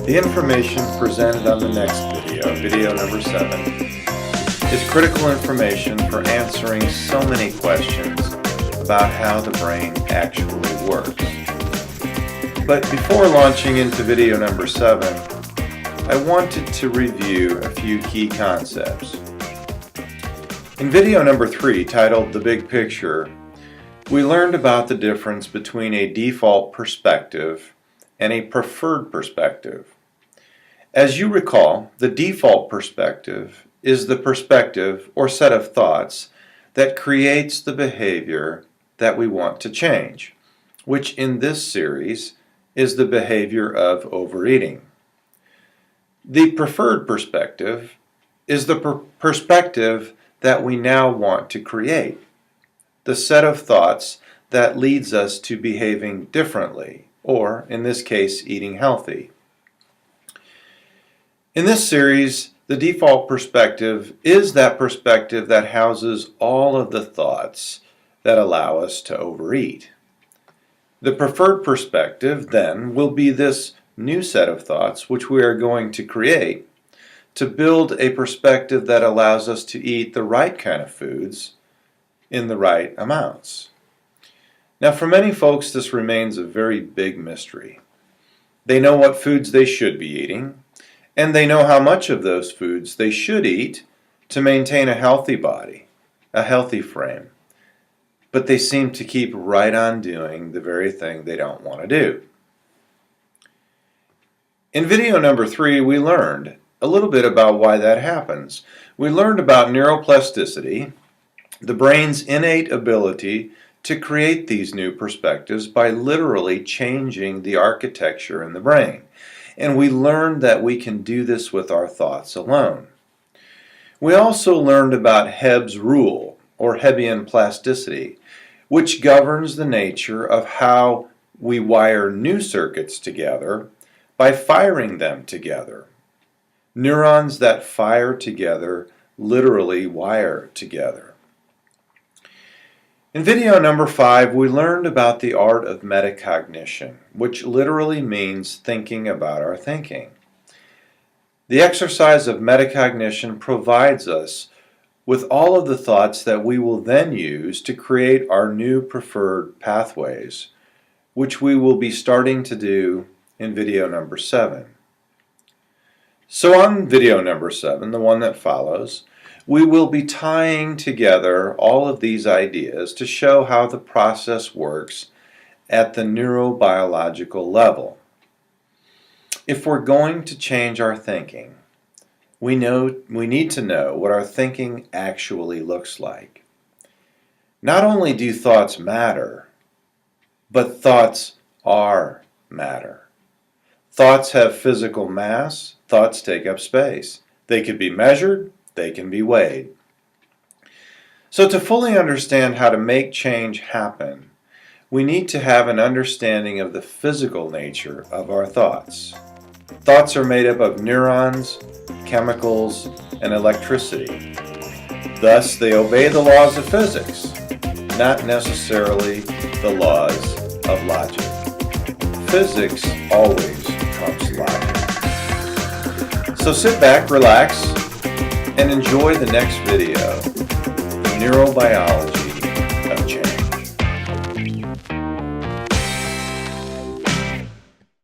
The information presented on the next video, video number 7, is critical information for answering so many questions about how the brain actually works. But before launching into video number 7, I wanted to review a few key concepts. In video number 3, titled The Big Picture, we learned about the difference between a default perspective and a preferred perspective. As you recall, the default perspective is the perspective or set of thoughts that creates the behavior that we want to change, which in this series is the behavior of overeating. The preferred perspective is the perspective that we now want to create, the set of thoughts that leads us to behaving differently, or in this case, eating healthy. In this series, the default perspective is that perspective that houses all of the thoughts that allow us to overeat. The preferred perspective, then, will be this new set of thoughts which we are going to create to build a perspective that allows us to eat the right kind of foods in the right amounts. Now, for many folks, this remains a very big mystery. They know what foods they should be eating, and they know how much of those foods they should eat to maintain a healthy body, a healthy frame. But they seem to keep right on doing the very thing they don't want to do. In video number 3, we learned a little bit about why that happens. We learned about neuroplasticity, the brain's innate ability to create these new perspectives by literally changing the architecture in the brain. And we learned that we can do this with our thoughts alone. We also learned about Hebb's rule, or Hebbian plasticity, which governs the nature of how we wire new circuits together by firing them together. Neurons that fire together literally wire together. In video number 5, we learned about the art of metacognition, which literally means thinking about our thinking. The exercise of metacognition provides us with all of the thoughts that we will then use to create our new preferred pathways, which we will be starting to do in video number 7. So on video number 7, the one that follows, we will be tying together all of these ideas to show how the process works at the neurobiological level. If we're going to change our thinking, we need to know what our thinking actually looks like. Not only do thoughts matter, but thoughts are matter. Thoughts have physical mass, thoughts take up space. They can be measured, they can be weighed. So to fully understand how to make change happen, we need to have an understanding of the physical nature of our thoughts. Thoughts are made up of neurons, chemicals, and electricity. Thus, they obey the laws of physics, not necessarily the laws of logic. Physics always trumps logic. So sit back, relax, and enjoy the next video, The Neurobiology of Change.